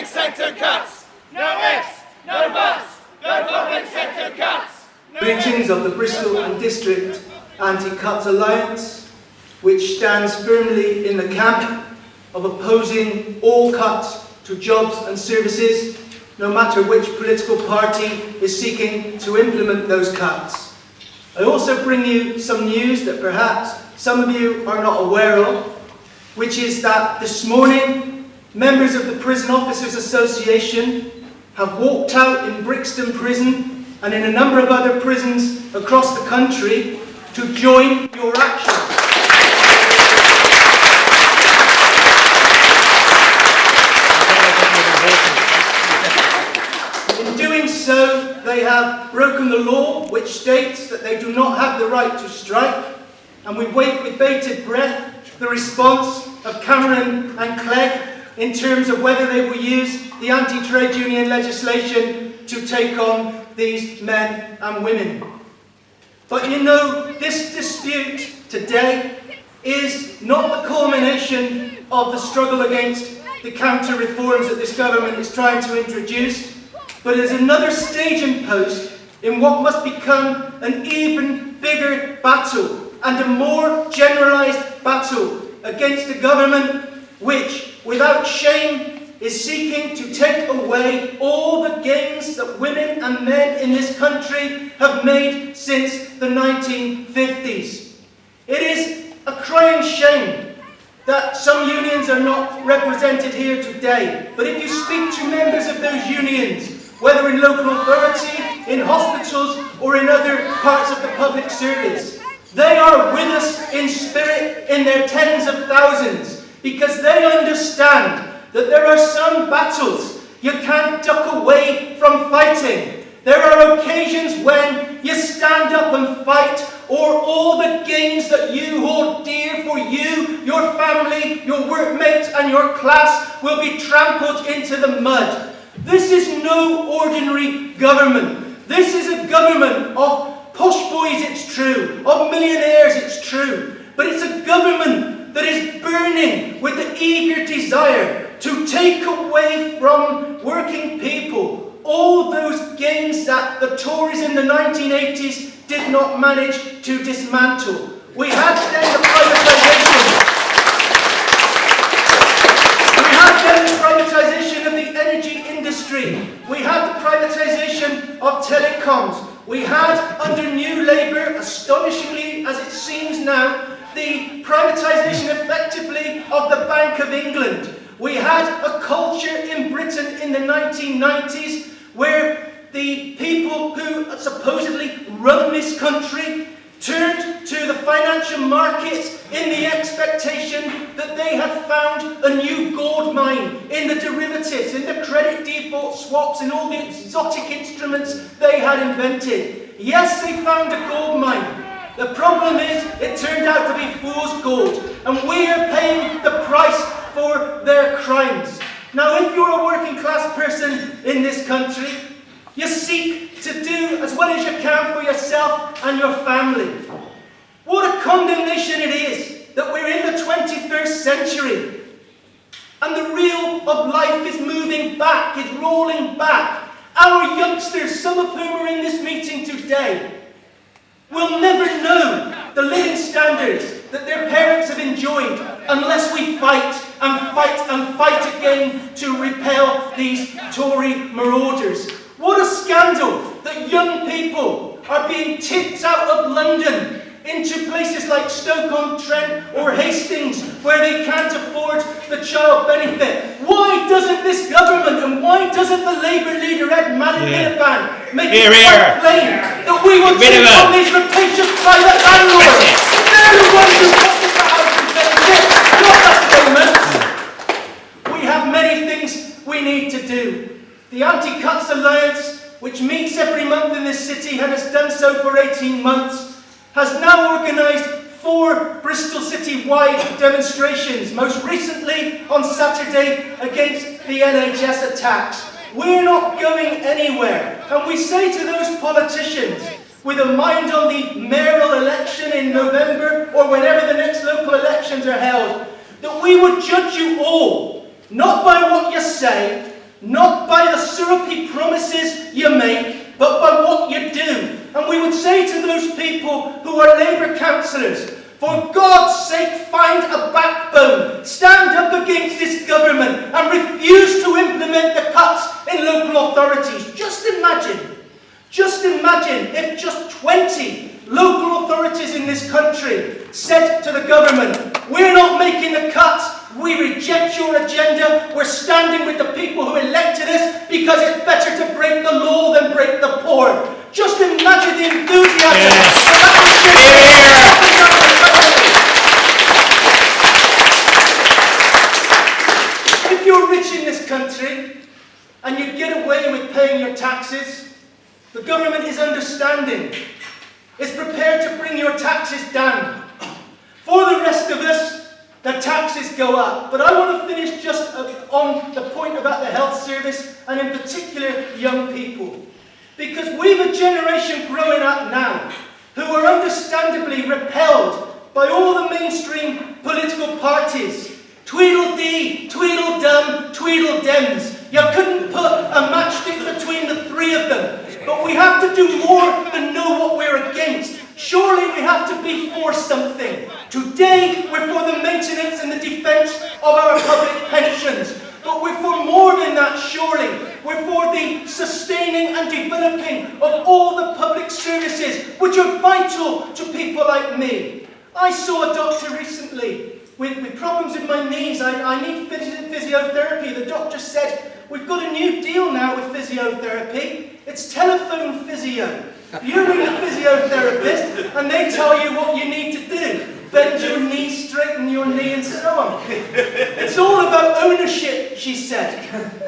public sector cuts! No ifs, no buts, no public sector cuts! Greetings of the Bristol and District Anti-Cuts Alliance, which stands firmly in the camp of opposing all cuts to jobs and services, no matter which political party is seeking to implement those cuts. I also bring you some news that perhaps some of you are not aware of, which is that this morning members of the Prison Officers Association have walked out in Brixton Prison and in a number of other prisons across the country to join your action. In doing so, they have broken the law, which states that they do not have the right to strike, and we wait with bated breath the response of Cameron and Clegg in terms of whether they will use the anti-trade union legislation to take on these men and women. But you know, this dispute today is not the culmination of the struggle against the counter-reforms that this government is trying to introduce, but is another staging post in what must become an even bigger battle and a more generalised battle against a government which, without shame, is seeking to take away all the gains that women and men in this country have made since the 1950s. It is a crying shame that some unions are not represented here today, but if you speak to members of those unions, whether in local authority, in hospitals, or in other parts of the public service, they are with us in spirit in their tens of thousands, because they understand that there are some battles you can't duck away from fighting. There are occasions when you stand up and fight, or all the gains that you hold dear for you, your family, your workmates and your class will be trampled into the mud. This is no ordinary government. This is a government of posh boys, it's true, of millionaires, it's true, but it's a government that is burning with the eager desire to take away from working people all those gains that the Tories in the 1980s did not manage to dismantle. We had then the privatisation of the energy industry. We had the privatisation of telecoms. We had, under New Labour, astonishingly as it seems now, the privatisation effectively of the Bank of England. We had a culture in Britain in the 1990s where the people who supposedly run this country turned to the financial markets in the expectation that they had found a new gold mine in the derivatives, in the credit default swaps, in all the exotic instruments they had invented. Yes, they found a gold mine. The problem is, it turned out to be fool's gold, and we are paying the price for their crimes. Now, if you're a working class person in this country, you seek to do as well as you can for yourself and your family. What a condemnation it is that we're in the 21st century, and the reel of life is moving back, is rolling back. Our youngsters, some of whom are in this meeting today, will never know the living standards that their parents have enjoyed unless we fight and fight and fight again to repel these Tory marauders. What a scandal that young people are being tipped out of London into places like Stoke-on-Trent or Hastings where they can't afford the child benefit. Why doesn't this government and why doesn't the Labour leader Ed Miliband make it quite plain that we will take on these rapacious private landlords? They're the ones who put this housing benefit, not us government. We have many things we need to do. The Anti-Cuts Alliance, which meets every month in this city and has done so for 18 months, has now organised 4 Bristol city-wide demonstrations, most recently on Saturday against the NHS attacks. We're not going anywhere, and we say to those politicians, with a mind on the mayoral election in November or whenever the next local elections are held, that we would judge you all, not by what you say, not by the syrupy promises you make, but by what you do. And we would say to those people who are Labour councillors, for God's sake, find a backbone, stand up against this government and refuse to implement the cuts in local authorities. Just imagine if just 20 local authorities in this country said to the government, we're not making the cuts, we reject your agenda, we're standing with the people who elected us because it's better to break the law than break the poor. Just imagine the enthusiasm that would If you're rich in this country and you get away with paying your taxes, the government is understanding. It's prepared to bring your taxes down. For the rest of us, the taxes go up. But I want to finish just on the point about the health service, and in particular young people. Because we've a generation growing up now who are understandably repelled by all the mainstream political parties. Tweedledee, Tweedledum, Tweedledems. You couldn't put a matchstick between the three of them. But we have to do more than know what we're against. Surely we have to be for something. Today, we're for the maintenance and the defence of our public pensions. But we're for more than that, surely. We're for the sustaining and developing of all the public services which are vital to people like me. I saw a doctor recently with problems with my knees. I need physiotherapy. The doctor said, we've got a new deal now with physiotherapy. It's telephone physio. You ring the physiotherapist and they tell you what you need to do. Bend your knee, straighten your knee and so on. It's all about ownership, she said.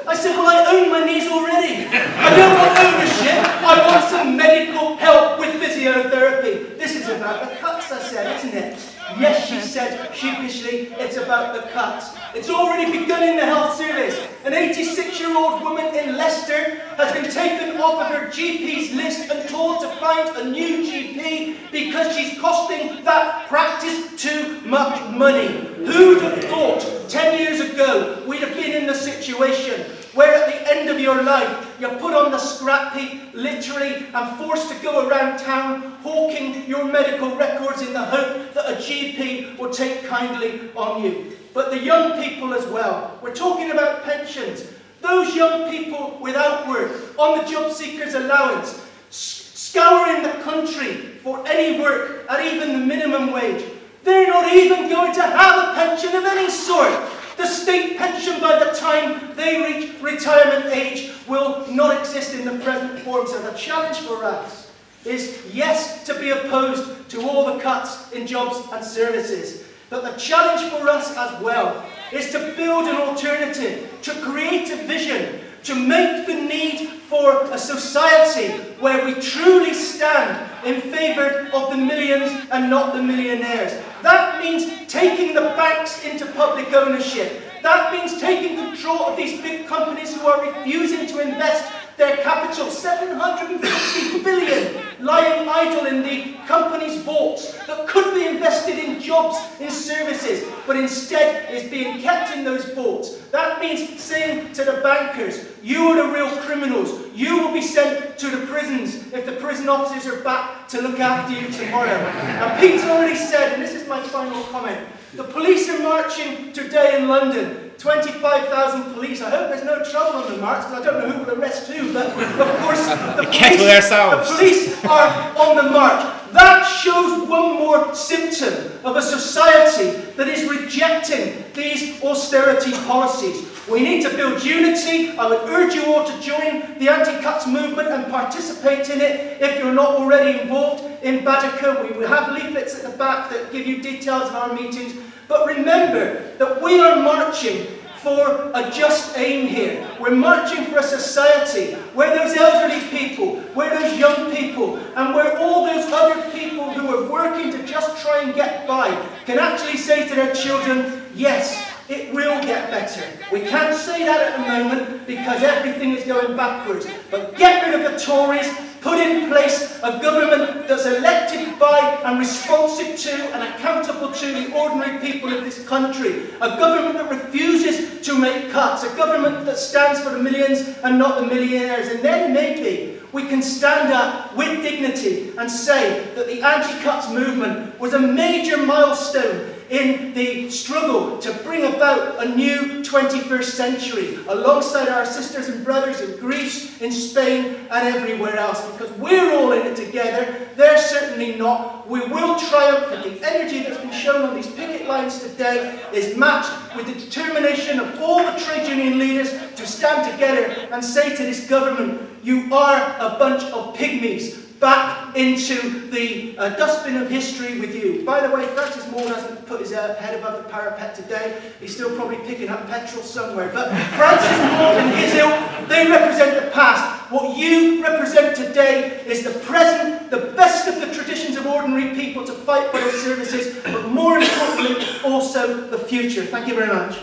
I said, well, I own my knees already. I don't want ownership. I want some medical help with physiotherapy. This is about the cuts, I said, isn't it? Yes, she said sheepishly, it's about the cuts. It's already begun in the health service. An 86-year-old woman in Leicester has been taken off of her GP's list and told to find a new GP because she's costing that practice too much money. Who'd have thought 10 years ago we'd have been in the situation where at the end of your life you're put on the scrap heap, literally, and forced to go around town hawking your medical records in the hope that a GP will take kindly on you. But the young people as well. We're talking about pensions. Those young people without work, on the job seekers allowance, scouring the country for any work at even the minimum wage. They're not even going to have a pension of any sort. The state pension by the time they reach retirement age will not exist in the present form. So the challenge for us is, yes, to be opposed to all the cuts in jobs and services. But the challenge for us as well is to build an alternative, to create a vision, to make the need for a society where we truly stand in favour of the millions and not the millionaires. That means taking the banks into public ownership. That means taking control of these big companies who are refusing to invest their capital, 750 billion, lying idle in the company's vaults that could be invested in jobs, in services, but instead is being kept in those vaults. That means saying to the bankers, you are the real criminals. You will be sent to the prisons if the prison officers are back to look after you tomorrow. And Pete's already said, and this is my final comment, the police are marching today in London. 25,000 police. I hope there's no trouble on the march, because I don't know who will arrest who, but of course the police are on the march. That shows one more symptom of a society that is rejecting these austerity policies. We need to build unity. I would urge you all to join the anti-cuts movement and participate in it if you're not already involved in Baddeker. We will have leaflets at the back that give you details of our meetings. But remember that we are marching for a just aim here. We're marching for a society where those elderly people, where those young people, and where all those other people who are working to just try and get by can actually say to their children, yes, it will get better. We can't say that at the moment because everything is going backwards. But get rid of the Tories, put in place a government that's elected by and responsive to and accountable to the ordinary people of this country. A government that refuses to make cuts. A government that stands for the millions and not the millionaires. And then maybe we can stand up with dignity and say that the anti-cuts movement was a major milestone in the struggle to bring about a new 21st century, alongside our sisters and brothers in Greece, in Spain, and everywhere else, because we're all in it together. They're certainly not. We will triumph, and the energy that's been shown on these picket lines today is matched with the determination of all the trade union leaders to stand together and say to this government, you are a bunch of pygmies. Back into the dustbin of history with you. By the way, Francis Moore hasn't put his head above the parapet today. He's still probably picking up petrol somewhere. But Francis Moore and his ilk, they represent the past. What you represent today is the present, the best of the traditions of ordinary people to fight for their services, but more importantly, also the future. Thank you very much.